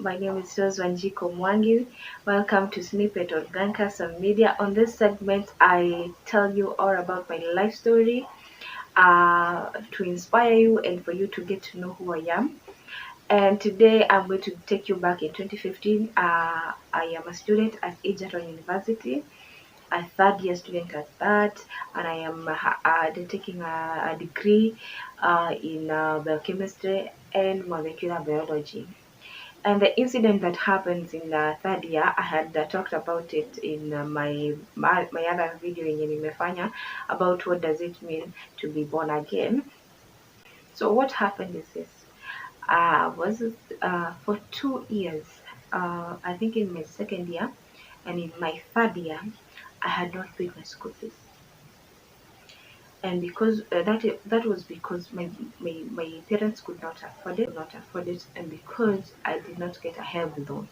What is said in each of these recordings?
My name is Wanjiko Mwangi. Welcome to Snippet Organica Some Media. On this segment, I tell you all about my life story to inspire you and for you to get to know who I am. And today, I'm going to take you back in 2015. I am a student at Egerton University, a third year student at that, and I am taking a degree in biochemistry and molecular biology. And the incident that happens in the third year, I had talked about it in my other video yenye nimefanya about what does it mean to be born again. So what happened is this. Was for 2 years, I think in my second year and in my third year, I had not paid my school fees. And because that was because my parents could not afford it, and because I did not get a help loan.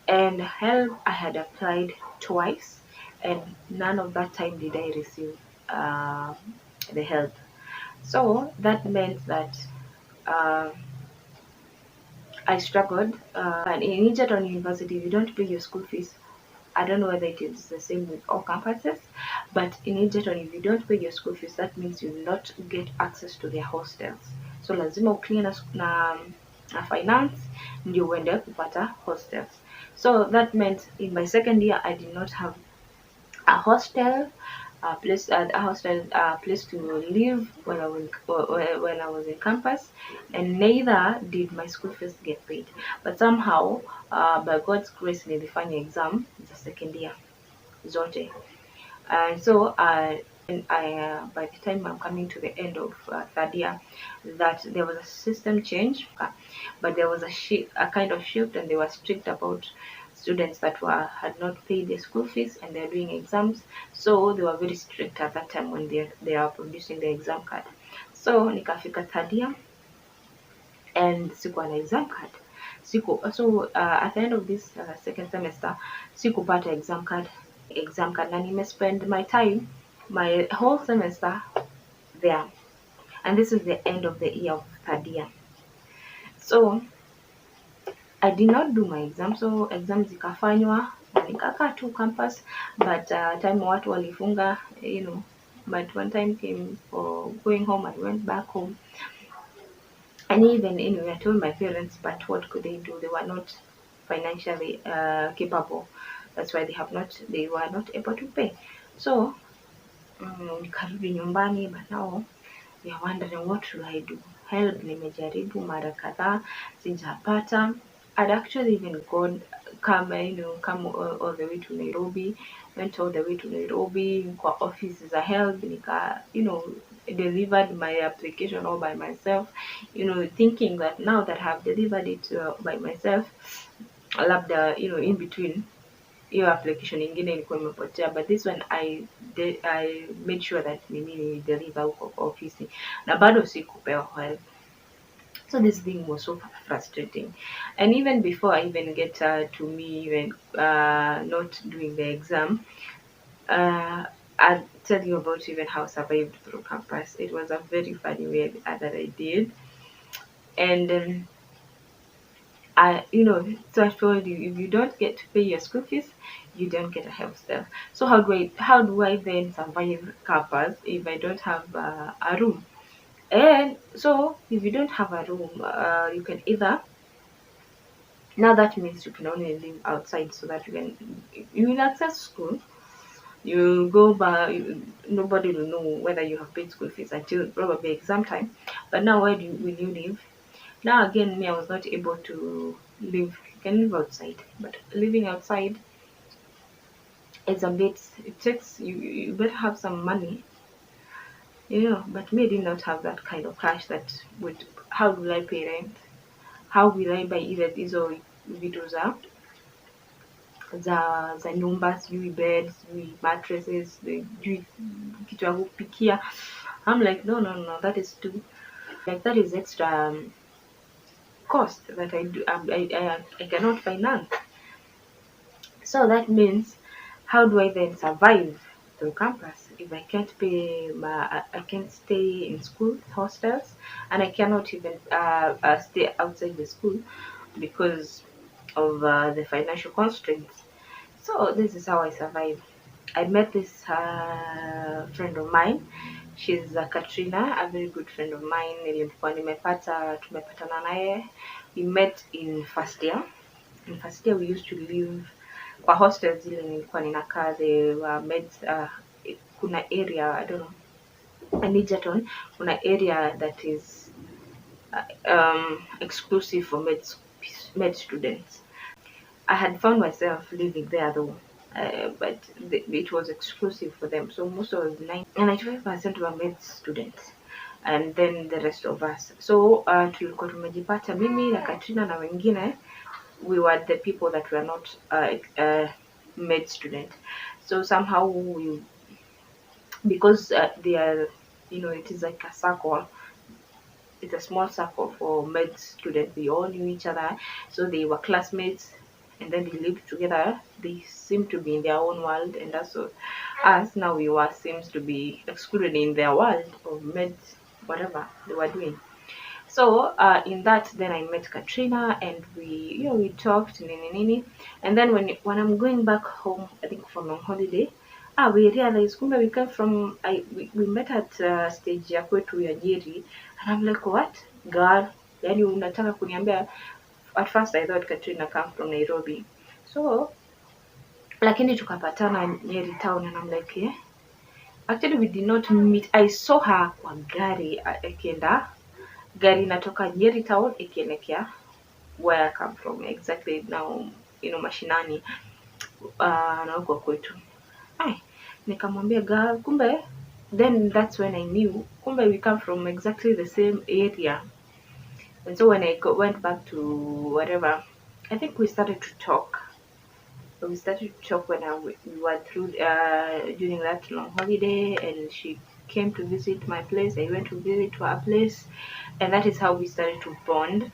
And help, I had applied twice, and none of that time did I receive uh, the help. So that meant that uh, I struggled. And in Egerton University, if you don't pay your school fees, I don't know whether it is the same with all campuses, but in Egerton, if you don't pay your school fees, that means you will not get access to their hostels. So lazima uclear na finance ndio uende kupata hostels. So that meant in my second year, I did not have a hostel, place to live when I was in campus, and neither did my school fees get paid. But somehow, by God's grace, nilifanya exam the second year zote, and so by the time I'm coming to the end of third year, that there was a system change, but there was a kind of shift, and they were strict about students that had not paid their school fees and they're doing exams. So they were very strict at that time when they are producing the exam card. So nikafika third year and sikuwa na exam card. At the end of this second semester, sikupata exam card na nimespend my whole semester there, and this is the end of the year of third year. So I did not do my exam, so exams zikafanywa na nikakaa tu campus, but time watu walifunga, but one time came for going home, I went back home. And even anyway, I told my parents, but what could they do? They were not financially capable. That's why they were not able to pay. So nikarudi nyumbani, but now we are wondering what should I do. Help nimejaribu mara kadhaa, sijapata. I'd actually even come all the way to Nairobi, went all the way to Nairobi kwa office za help, nika delivered my application all by myself, thinking that now that I've delivered it by myself, labda in between hiyo application ingine ilikuwa imepotea, but this one I made sure that mimi deliver huko kwa ofisi na bado sikupewa help. So this thing was so frustrating, and even before I even get to me even not doing the exam, I'll tell you about even how I survived through campus. It was a very funny way that I did, and so I told you, if you don't get to pay your school fees, you don't get a hostel. So how do I then survive campus if I don't have a room? And so if you don't have a room, you can either, now that means you can only live outside so that you will access school. You go by, nobody will know whether you have paid school fees until probably exam time. But now will you live? Now again, me, I was not able to live. You can live outside, but living outside is a bit. It takes you better have some money, But me, I did not have that kind of cash that would. How will I pay rent? How will I buy either hizo vitu za nyumba, sijui beds, sijui mattresses, sijui kitu ya kupikia. I'm like, no, that is too, like, that is extra cost that I cannot finance. So that means, how do I then survive through campus if I can't pay I can't stay in school hostels, and I cannot even stay outside the school because of the financial constraints. So this is how I survived. I met this friend of mine. She's Katrina, a very good friend of mine. Nilikuwa tumepatana naye. We met in first year. In first year we used to live kwa hostel zile nilikuwa ninakaa. They were made, kuna area, I don't know, Nigerton, kuna area that is exclusive for med students. I had found myself living there though, but it was exclusive for them. So most of 95% were med students, and then the rest of us. So tulikuwa tumejipata mimi na Katrina na wengine, we were the people that were not med student. So somehow we, because they are, it is like a circle, it's a small circle for med students. They all knew each other, so they were classmates, and then they lived together. They seemed to be in their own world, and that's what us now we were seems to be excluded in their world of med, whatever they were doing. So in that, then I met Katrina, and we talked nini nini, and then when I'm going back home, I think from a holiday, we realized kumbe we came from we met at stage ya kwetu ya Nyeri, and I'm like, what girl, yani unataka kuniambia? At first I thought Katrina come from Nairobi, so lakini tukapatana Nyeri town, and I'm like, yeah. Actually we did not meet. I saw her kwa gari akienda, gari inatoka Nyeri town ikielekea where I come from exactly now, mashinani na huko kwetu. Nikamwambia girl, kumbe, then that's when I knew kumbe we come from exactly the same area. And so when I went back to whatever, I think we started to talk. We started to talk when we were through during that long holiday, and she came to visit my place. I went to visit her place, and that is how we started to bond,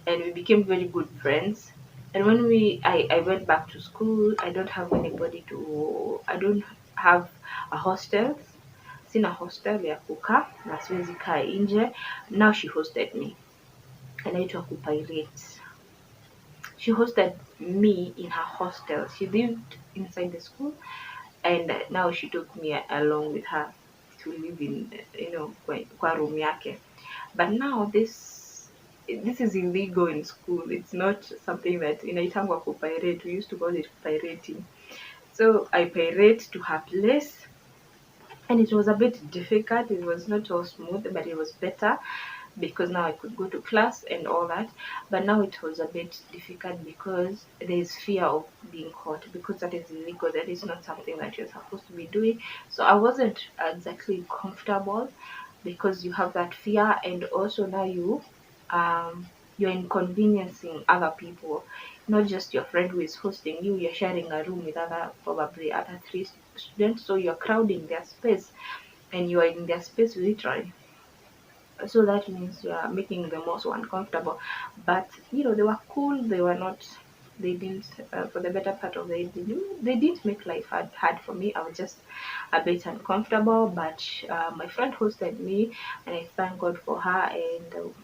and we became very good friends. And when I went back to school, I don't have a hostel. Sina hostel ya kukaa na siwezi kaa nje. Now she hosted me, anaitwa Kupirate. She hosted me in her hostel. She lived inside the school, and now she took me along with her to live in, kwa room yake. But now this is illegal in school. It's not something that inaitangwa kupirate. We used to call it pirating. So I pirate to her place, and it was a bit difficult. It was not all smooth, but it was better because now I could go to class and all that. But now it was a bit difficult because there is fear of being caught, because that is illegal. That is not something that you're supposed to be doing. So I wasn't exactly comfortable because you have that fear, and also now you're inconveniencing other people, not just your friend who is hosting you. You're sharing a room with probably other 3 students, so you're crowding their space, and you are in their space literally. So that means you are making them also uncomfortable. But they were cool. They didn't, for the better part of it, they didn't make life hard for me. I was just a bit uncomfortable, but my friend hosted me, and I thank God for her, and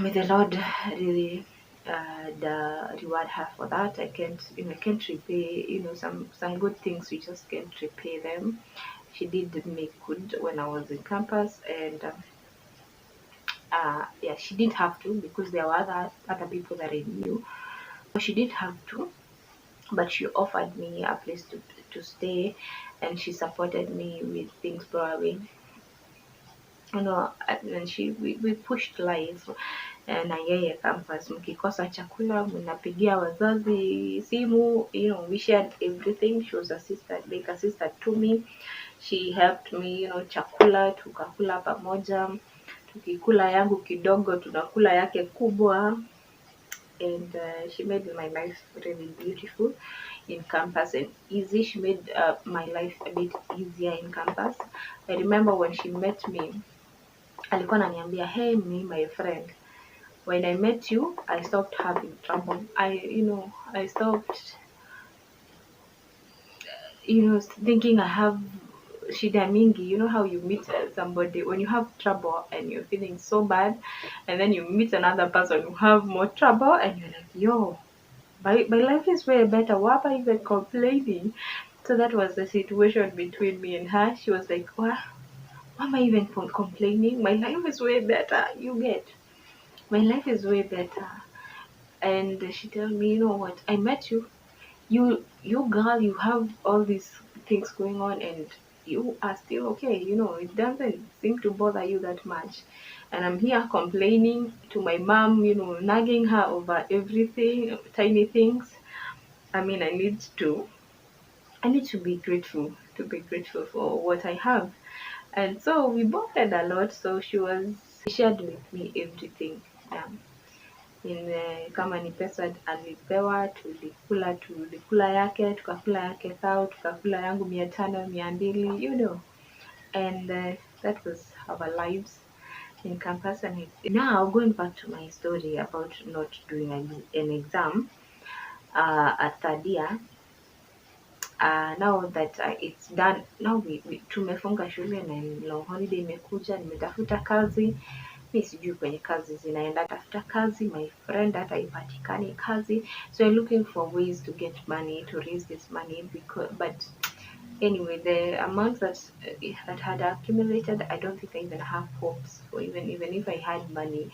may the Lord really reward her for that. I can't repay, some good things, we just can't repay them. She did make good when I was in campus, and yeah, she didn't have to, because there were other people that I knew. She did have to, but she offered me a place to stay, and she supported me with things probably, and we pushed life. Na yeye campus, mkikosa chakula mnapigia wazazi simu, we shared everything. She was like a sister to me. She helped me, chakula tukakula pamoja, tukikula yangu kidogo tunakula yake kubwa, and she made my life really beautiful in campus and easy. She made my life a bit easier in campus. I remember when she met me, alikuwa ananiambia, hey, me, my friend, when I met you, I stopped having trouble. I stopped, thinking I have shida mingi. You know how you meet somebody when you have trouble and you're feeling so bad, and then you meet another person who have more trouble, and you're like, yo, my life is way better. Why am I even complaining? So that was the situation between me and her. She was like, why am I even complaining? My life is way better. You get, my life is way better. And she told me, you know what? I met you. You girl, you have all these things going on, and you are still okay. You know, it doesn't seem to bother you that much. And I'm here complaining to my mom, you know, nagging her over everything, tiny things. I mean, I need to be grateful for what I have. And so we bonded a lot. So she shared with me everything. Um, kama ni pesa alipewa, tulikula yake, tukakula yake thao, tukakula yangu 500, 200, you know. And that was our lives in campus. And now going back to my story about not doing an exam at third year. Now that it's done, now we tumefunga shule na long holiday imekuja, nimetafuta kazi. Mi sijui kwenye kazi zinaenda, tafuta kazi, my friend hata ipatikani kazi, so I'm looking for ways to get money, to raise this money, but anyway, the amount that had accumulated, I don't think I even have hopes for, even if I had money,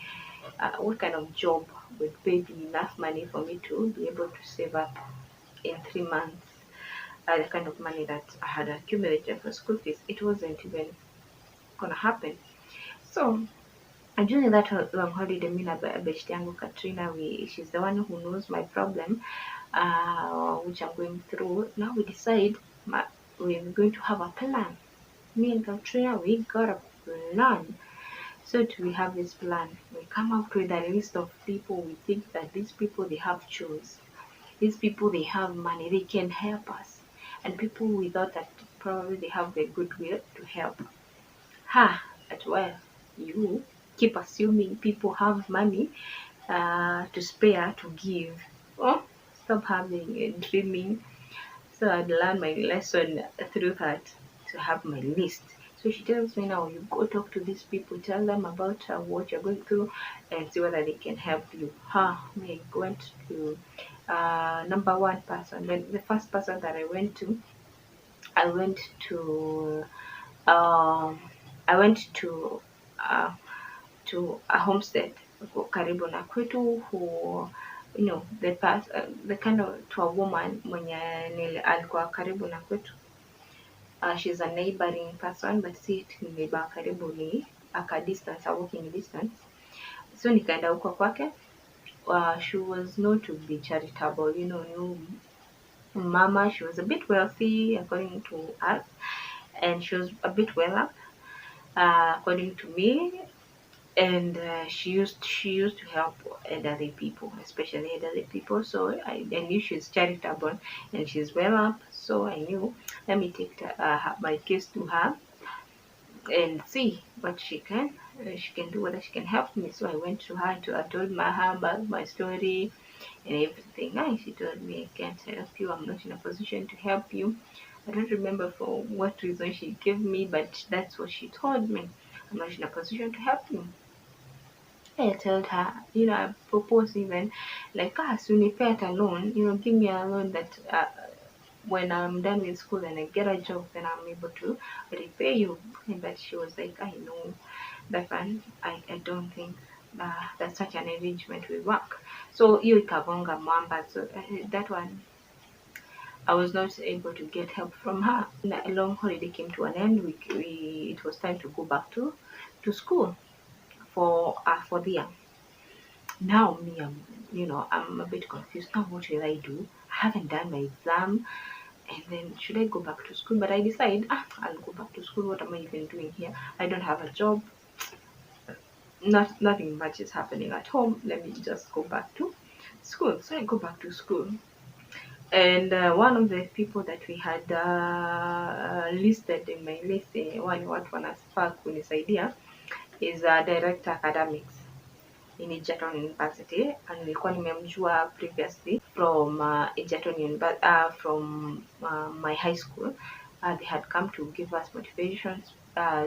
what kind of job would pay me enough money for me to be able to save up in 3 months? The kind of money that I had accumulated for school fees, it wasn't even gonna happen. So during that long holiday, me na best yangu Katrina, she's the one who knows my problem, which I'm going through. Now we decide we're going to have a plan. Me and Katrina, we got a plan. So we have this plan. We come up with a list of people. We think that these people, they have choice. These people, they have money. They can help us. And people, we thought that probably they have the goodwill to help. But well, you keep assuming people have money to spare, to give. Oh, stop having dreaming. So I'd learned my lesson through that, to have my list. So she tells me, now you go talk to these people, tell them about what you're going through, and see whether they can help you. Me went to number one person. Then the first person that I went to um, I went uh, to a homestead karibu na kwetu, who the kind of, to a woman mwenye alikuwa karibu na kwetu. She's a neighboring person, but si neighbor karibu, ni aka distance, a walking distance. So nikaenda huko kwake. She was known to be charitable, new mama. She was a bit wealthy according to us, and she was a bit well up according to me. And she used to help elderly people, especially elderly people. So I knew she's charitable and she's well up. So I knew, let me take my case to her and see what she can do, whether she can help me. So I went to her, I told her about my story and everything. And she told me, I can't help you. I'm not in a position to help you. I don't remember for what reason she gave me, but that's what she told me. I'm not in a position to help you. I told her, I proposed even, like, soon if I get a loan, give me a loan that when I'm done with school and I get a job, then I'm able to repay you. But she was like, I know that one, I don't think that such an arrangement will work. So hiyo ikavonga mwamba. So that one, I was not able to get help from her. A long holiday came to an end. It was time to go back to school for the year. Now me, I'm a bit confused. Now what should I do? I haven't done my exam, and then should I go back to school? But I decide, I'll go back to school. What am I even doing here? I don't have a job. Nothing much is happening at home. Let me just go back to school. So I go back to school, and one of the people that we had listed in my list, watu wanafaa kunisaidia, is director academics in Egerton University, and nilikuwa nimemjua previously from Egerton from my high school. They had come to give us motivation,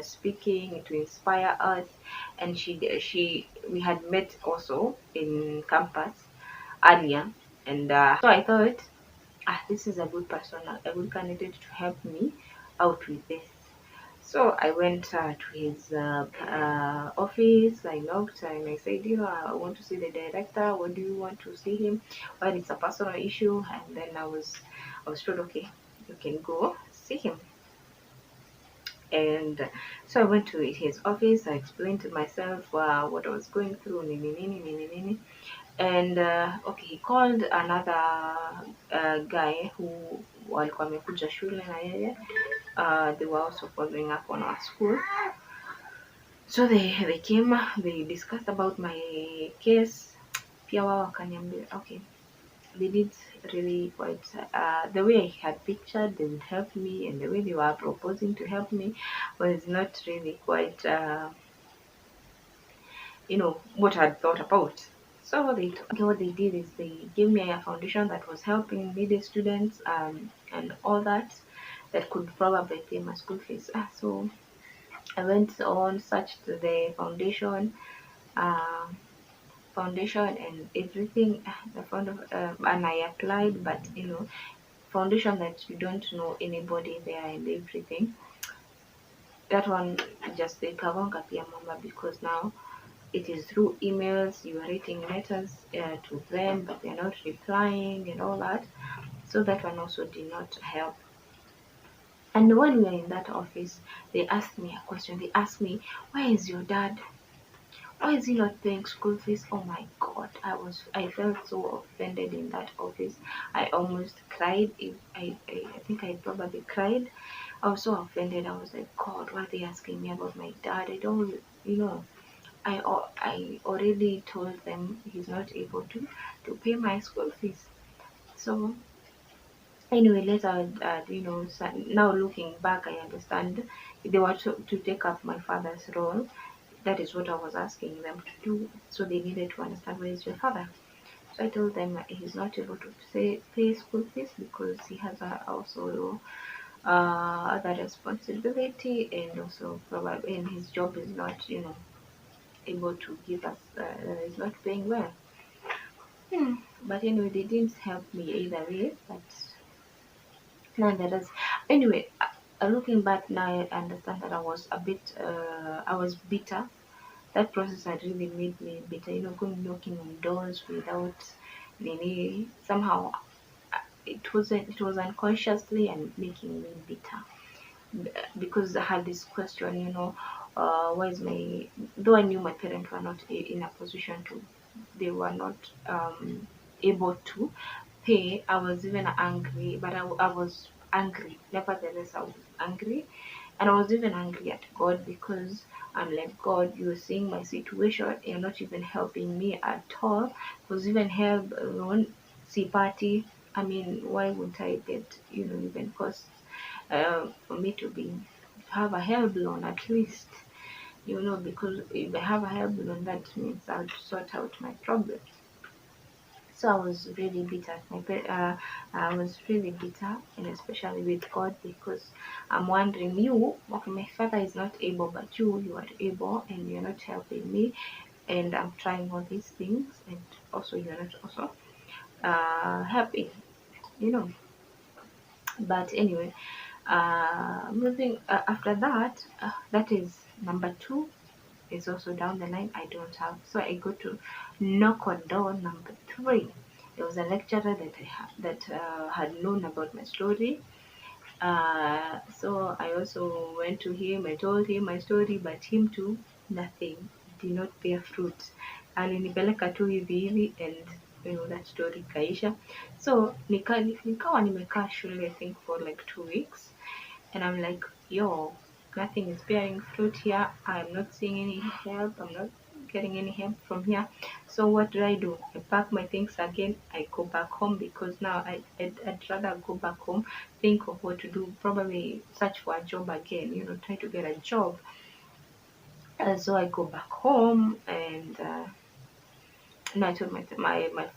speaking to inspire us, and she we had met also in campus earlier, and so I thought, this is a good person, a good candidate to help me out with this. So I went to his office. I knocked and I said, I want to see the director. When do you want to see him? Well, it's a personal issue. And then I was told, okay, you can go see him. And so I went to his office. I explained to myself what I was going through. Nini, nini, nini, nini. And okay, he called another guy who walikuwa amekuja shule na yeye. They were also following up on our school. So they came, they discussed about my case. Pia wao wakaniambia, okay, they did really quite, the way I had pictured they would help me and the way they were proposing to help me was not really quite, what I'd thought about. So what they did is they gave me a foundation that was helping needy students, and all that could probably pay my school fees. So I went on, searched the foundation and everything. I found and I applied, but foundation that you don't know anybody there and everything. That one just the kavanga pia mama, because now it is through emails. You are writing letters to them, but they're not replying and all that. So that one also did not help. And when we were in that office, they asked me a question. They asked me, "Where is your dad? Why is he not paying school fees?" Oh my God, I felt so offended in that office. I almost cried. I think I probably cried. I was so offended. I was like, God, why are they asking me about my dad? I don't, I already told them he's not able to pay my school fees. So anyway, later, now looking back, I understand they were to take up my father's role. That is what I was asking them to do. So they needed to understand, where is your father? So I told them he's not able to pay school fees because he has also other responsibility, and also probably and his job is not able to give us, is not paying well. But anyway, they didn't help me either way. But nonetheless, anyway, looking back now, I understand that I was bitter. That process had really made me bitter. Going knocking on doors without somehow it was unconsciously and making me bitter, because I had this question, why is my though I knew my parents were not in a position to, they were not able to pay. I was even angry, but I was angry. Nevertheless, I was angry, and I was even angry at God, because I'm like, God, you're seeing my situation. You're not even helping me at all. Because even help alone, see party. I mean, why wouldn't I get even costs for me to have a help loan at least? Because if I have a help loan, that means I'll sort out my problems. So I was really bitter at I was really bitter, and especially with God, because I'm wondering, okay, my father is not able, but you are able, and you're not helping me, and I'm trying all these things, and also you're not also helping, you know. But anyway, moving after that, that is number two. Is also down the line. I don't have, so I go to knock on door number three. There was a lecturer that had known about my story. So I also went to him. I told him my story, but him too, nothing, did not bear fruit. Alinipeleka tu hivi hivi, and that story kaisha. So nikawa nimekaa shule, I think for like 2 weeks, and I'm like, yo, nothing is bearing fruit here. I'm not seeing any help. I'm not getting any help from here. So what do? I pack my things again. I go back home, because now I'd rather go back home, think of what to do, probably search for a job again, try to get a job. So I go back home, and I told my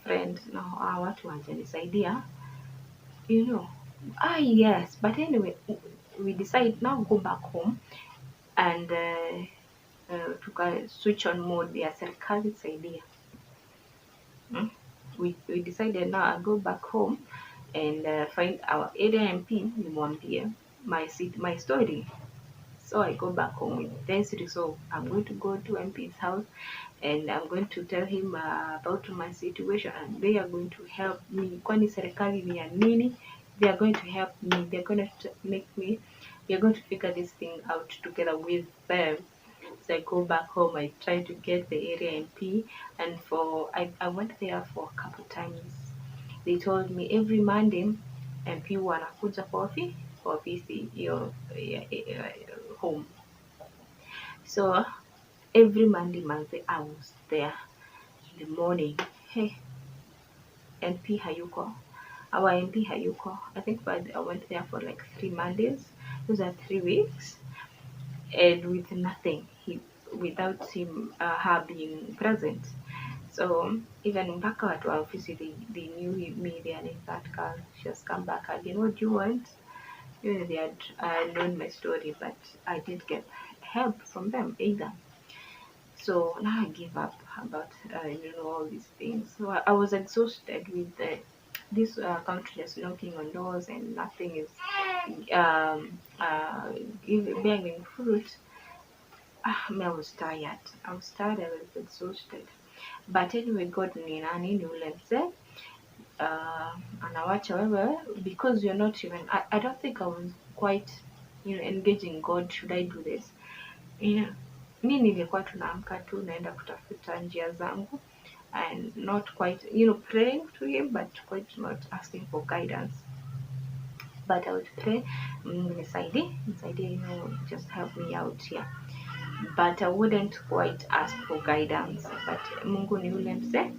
friend, no, watu wajanisaidia, you know. Yes, but anyway, we decide now go back home and switch on mode ya serikali saidia. We decided now I'll go back home and find our area MP nimwambie my story. So I go back home with this resolve. I'm going to go to MP's house and I'm going to tell him about my situation and they are going to help me. Kwani serikali ni ya nini? They are going to help me. They're going to make me, we are going to figure this thing out together with them. So I go back home, I try to get the area MP and I went there for a couple times. They told me every Monday MP wanakuja kwa ofisi hiyo home. So every Monday I was there in the morning. Hey, MP hayuko. Our MP hayuko. I think I went there for like 3 Mondays. Those are 3 weeks. And with nothing. Without her being present. So even mpaka watu wa ofisi they knew me, they are like, that girl, she has come back again. What do you want? You know, they had known my story, but I didn't get help from them either. So now I give up about all these things. So I was exhausted with this country just knocking on doors and nothing is bearing fruit. I was tired. I was tired. I was exhausted. But anyway, God ni nani ni ule mzee anawacha wewe because you're not even. I don't think I was quite engaging God. Should I do this? Mi nilikuwa tunaamka tu naenda kutafuta njia zangu and not quite praying to him but quite not asking for guidance. But I would pray, nisaidie, just help me out here. But I wouldn't quite ask for guidance. But Mungu ni ule mzee,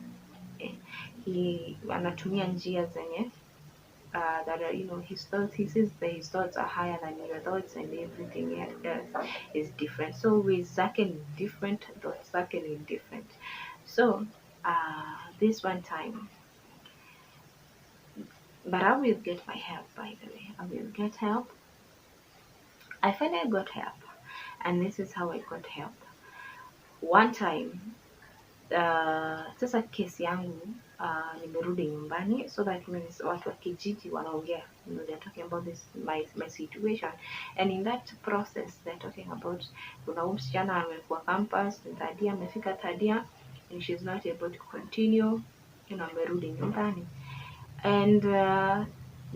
anatumia njia zenye that are, his thoughts. He says that his thoughts are higher than your thoughts, and everything he does is different. So with zake ni different, thoughts zake ni different. So this one time, but I will get my help. By the way, I will get help. I finally got help, and this is how I got help. One time sasa kesi yangu nimerudi nyumbani, so that means watu wa kijiji wanaongea, they're talking about this my situation, and in that process they're talking about kuna msichana amekuwa campus third year, amefika third year and she's not able to continue, amerudi nyumbani, and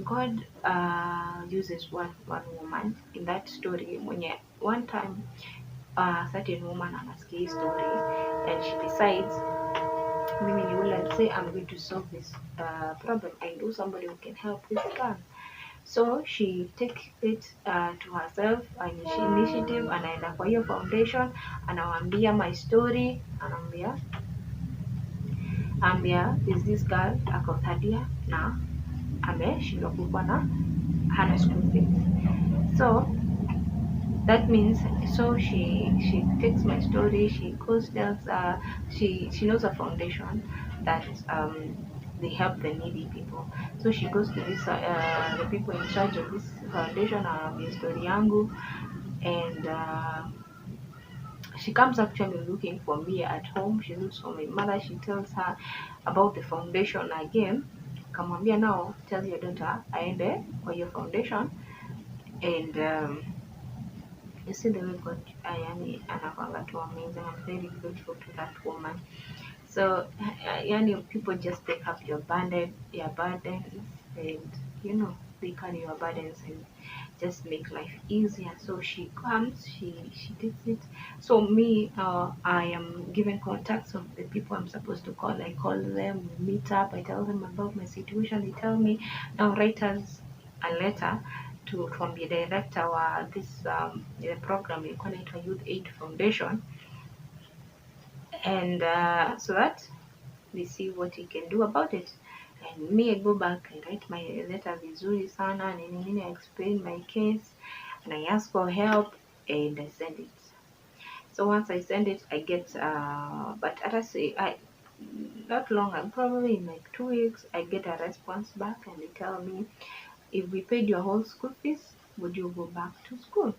God uses one woman in that story mwenye one time certain woman anasikia hii story and she decides mimi ni ule say I'm going to solve this problem. I know somebody who can help this girl. So she take it to herself and initiative, anaenda kwa hiyo foundation, anawaambia my story, anaambia is this girl ako third year na ameshindwa kuwa na hana school fees. So that means, so she takes my story, she goes, tells she knows a foundation that they help the needy people. So she goes to this the people in charge of this foundation, story yangu, and she comes actually looking for me at home. She looks for my mother. She tells her about the foundation again. Kamwambia, now tell your daughter aende kwa your foundation, and you see the way God anakwanga too amazing. I'm very grateful to that woman. So people just take up your burdens, and they carry your burdens and just make life easier. So she comes, she does it. So me, I am given contacts of the people I'm supposed to call. I call them, we meet up, I tell them about my situation. They tell me, now write us a letter from the director wa this the program ilikuwa inaitwa Youth Aid Foundation, and so that we see what he can do about it. And me, I go back, I write my letter vizuri sana, nini, I explain my case, and I ask for help, and I send it. So once I send it, I get, but not long, probably in like 2 weeks, I get a response back, and they tell me, if we paid your whole school fees, would you go back to school?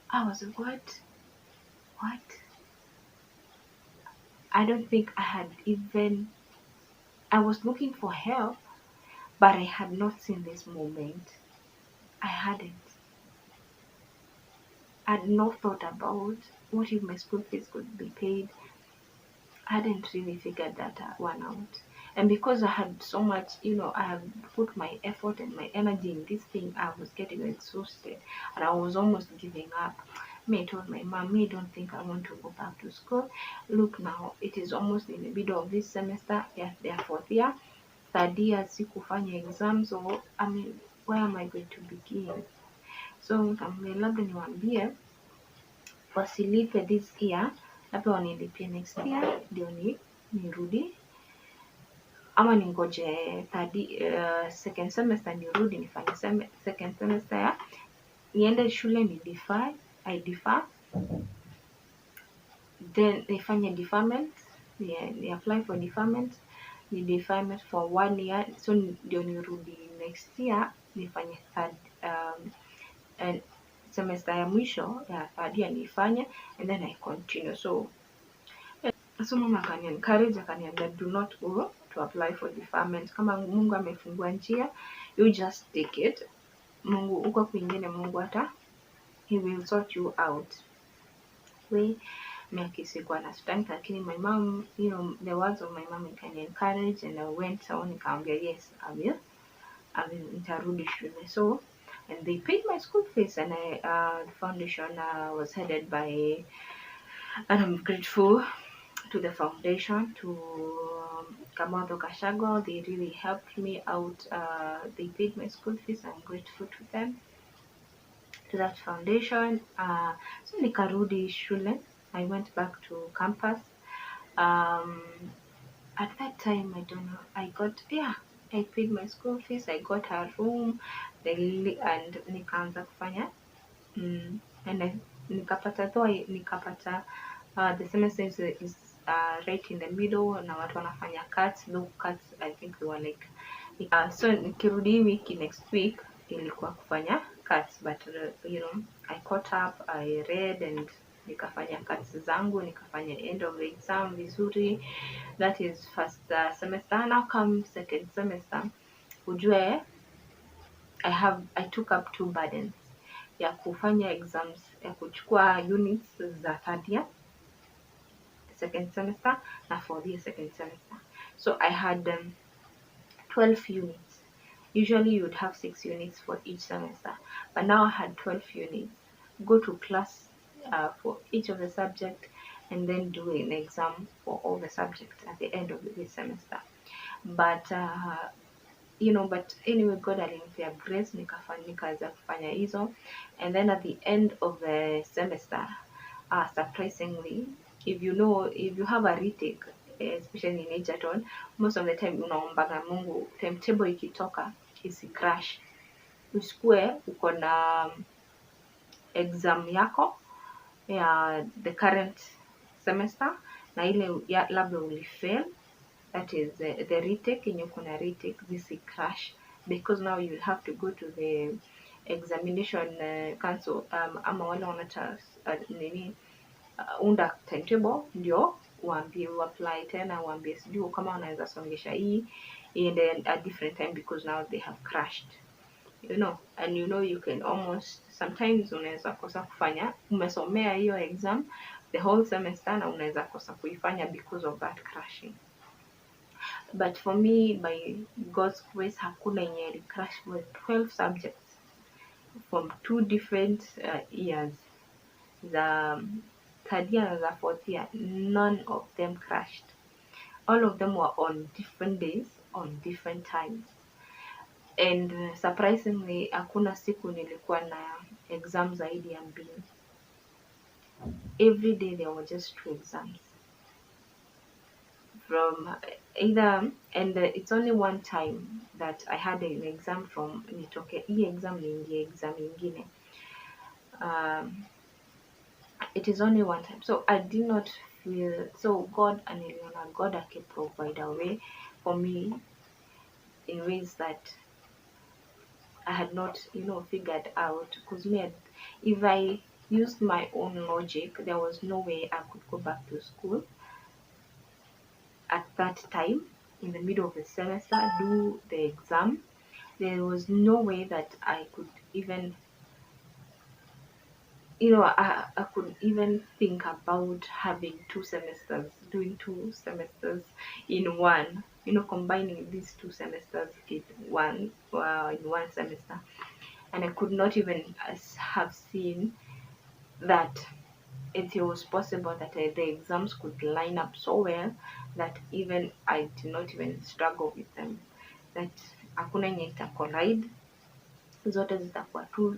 I was like, what? I don't think I had even, I was looking for help, but I had not seen this moment. I hadn't. I had not thought about what if my school fees could be paid. I hadn't really figured that one out. And because I had so much, I have put my effort and my energy in this thing, I was getting exhausted and I was almost giving up. Me, I told my mom, me, don't think I want to go back to school. Look now, it is almost in the middle of this semester, yes, they are fourth year. Third year, sikufanya exams, so I mean, where am I going to begin? So nikamwambia labda niwaambie wasilipe this year, labda wanilipie next year ndio nirudi, ama ningoje second semester nirudi nifanye second semester ya niende shule I defer, then nifanye deferment, ni apply for deferment, ni deferment for 1 year, so ndio nirudi next year nifanye third and semester ya mwisho ya third year nifanye, and then I continue. So mama akani encourage, akaniambia do not go to apply for deferment. Kama Mungu amefungua njia, you just take it. Mungu uko kwingine, Mungu he will sort you out. We mimi sikuwa na strength, lakini my mom, the words of my mom can encourage, and I went on, nikamwambia yes, I will nitarudi shule. So and they paid my school fees, and the foundation was headed by, and I'm grateful to the foundation, to Kamado Kashago. They really helped me out. They paid my school fees. I'm grateful to them, to that foundation. So nikarudi shule. I went back to campus. At that time, I don't know, I paid my school fees. I got a room, and nikaanza kufanya and nikapata the semester is right in the middle na watu wanafanya cuts, no cuts, I think they were like so nikirudi hii wiki, next week ilikuwa kufanya cuts, but I caught up, I read and nikafanya cuts zangu, nikafanya end of the exam vizuri. That is first semester. Now come second semester, ujue I took up two burdens ya kufanya exams, ya kuchukua units za third year second semester na fourth year second semester. So I had 12 units. Usually you would have 6 units for each semester, but now I had 12 units. Go to class for each of the subject, and then do an exam for all the subjects at the end of the semester. But but anyway, God alinipea grace, nikaweza kufanya hizo, and then at the end of the semester, surprisingly, if you have a retake, especially in Egerton, most of the time unaombaga Mungu timetable ikitoka crash, usikue uko na exam yako ya the current semester na ile labda ulifail, that is the retake yenye kuna retake, this crash, because now you will have to go to the examination council, ama wale wanata nini unda timetable, ndio uambie apply tena, uambie sijui kama wanaweza songesha hii iende a different time, because now they have crashed, and you can almost sometimes unaweza kosa kufanya, umesomea hiyo exam the whole semester na unaweza kosa kuifanya because of that crashing. But for me, by God's grace, hakuna yenye crash with 12 subjects from two different years. The third year and the fourth year, none of them crashed. All of them were on different days, on different times. And surprisingly, hakuna siku nilikuwa na exams zaidi ya mbili. Every day there were just 2 exams. From either, and it's only one time that I had an exam from nitoke hii exam niingie exam ingine. It is only one time, so I did not feel, so God aniliona, God provide a way for me in ways that I had not, figured out. Because if I used my own logic, there was no way I could go back to school at that time in the middle of the semester, do the exam. There was no way that I could even, I could even think about having 2 semesters, doing 2 semesters in one, combining these 2 semesters in one semester. And I could not even have seen that it was possible that the exams could line up so well that even I did not even struggle with them, that hakuna yenye ita collide, zote zitakuwa tu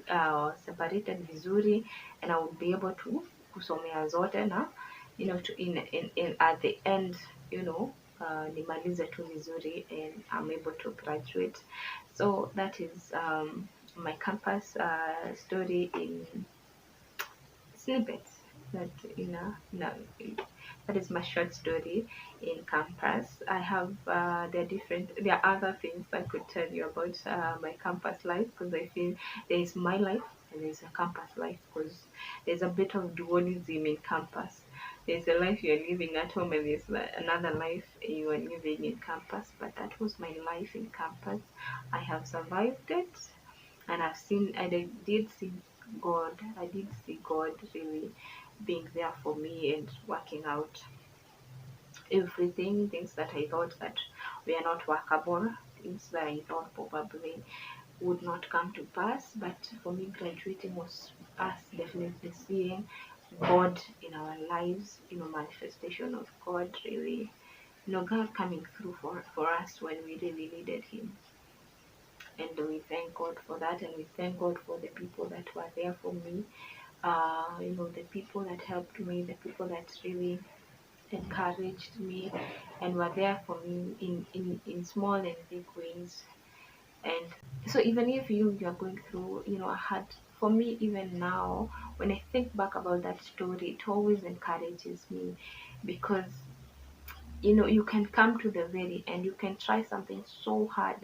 separated vizuri, and I would be able to kusomea zote na to in at the end, nimalize tu vizuri and I'm able to graduate. So that is my campus story in snippets. That that is my short story in campus. I have there are other things I could tell you about my campus life, because I feel there is my life and there's a campus life, because there's a bit of dualism in campus. There's a life you're living at home and there's another life you are living in campus. But that was my life in campus. I have survived it, and did see God. I did see God really being there for me and working out everything, things that I thought that were not workable, things that I thought probably would not come to pass. But for me, graduating was us definitely seeing God in our lives, manifestation of God really, God coming through for us when we really needed Him. And we thank God for that, and we thank God for the people that were there for me. The people that helped me, the people that really encouraged me and were there for me in small and big ways. And so even if you're going through, a hard, for me, even now, when I think back about that story, it always encourages me, because you can come to the very end, you can try something so hard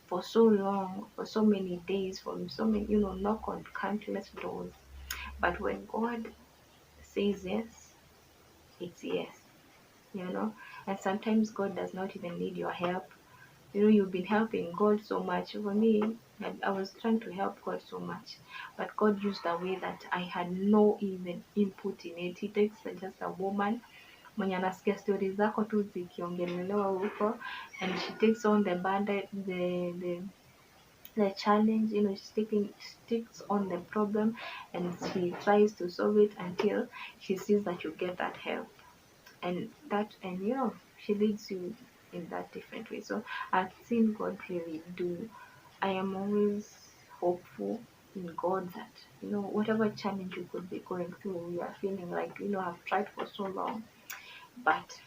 for so long, for so many days, for so many, knock on countless doors, but when God says yes, it's yes. And sometimes God does not even need your help. You've been helping God so much. For me, I was trying to help God so much, but God used a way that I had no even input in it. He takes just a woman mwenye anasikia stori zako tu zikiongelelewa huko, and she takes on the burden, the challenge, she takes on the problem, and she tries to solve it until she sees that you get that help, and she leads you in that different way. So I've seen God really do. I am always hopeful in God that whatever challenge you could be going through, you are feeling like I've tried for so long, but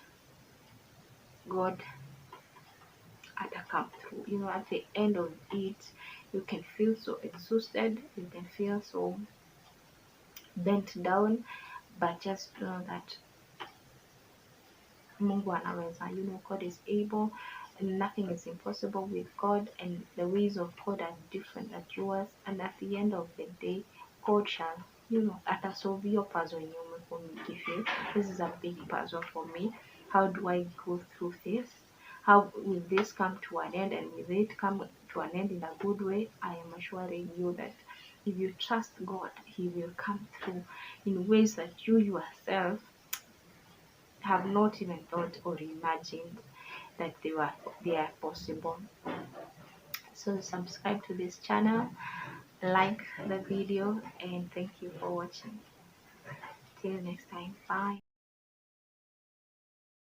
God had to come through. At the end of it, you can feel so exhausted, you can feel so bent down, but just know that Mungu anaweza. God is able, and nothing is impossible with God, and the ways of God are different than yours. And at the end of the day, God shall, atasolve your puzzle yenye umekuwa umejifeel. This is a big puzzle for me. How do I go through this? How will this come to an end? And will it come to an end in a good way? I am assuring you that if you trust God, He will come through in ways that you yourself have not even thought or imagined that they are possible. So subscribe to this channel, like the video, and thank you for watching. Till next time, bye.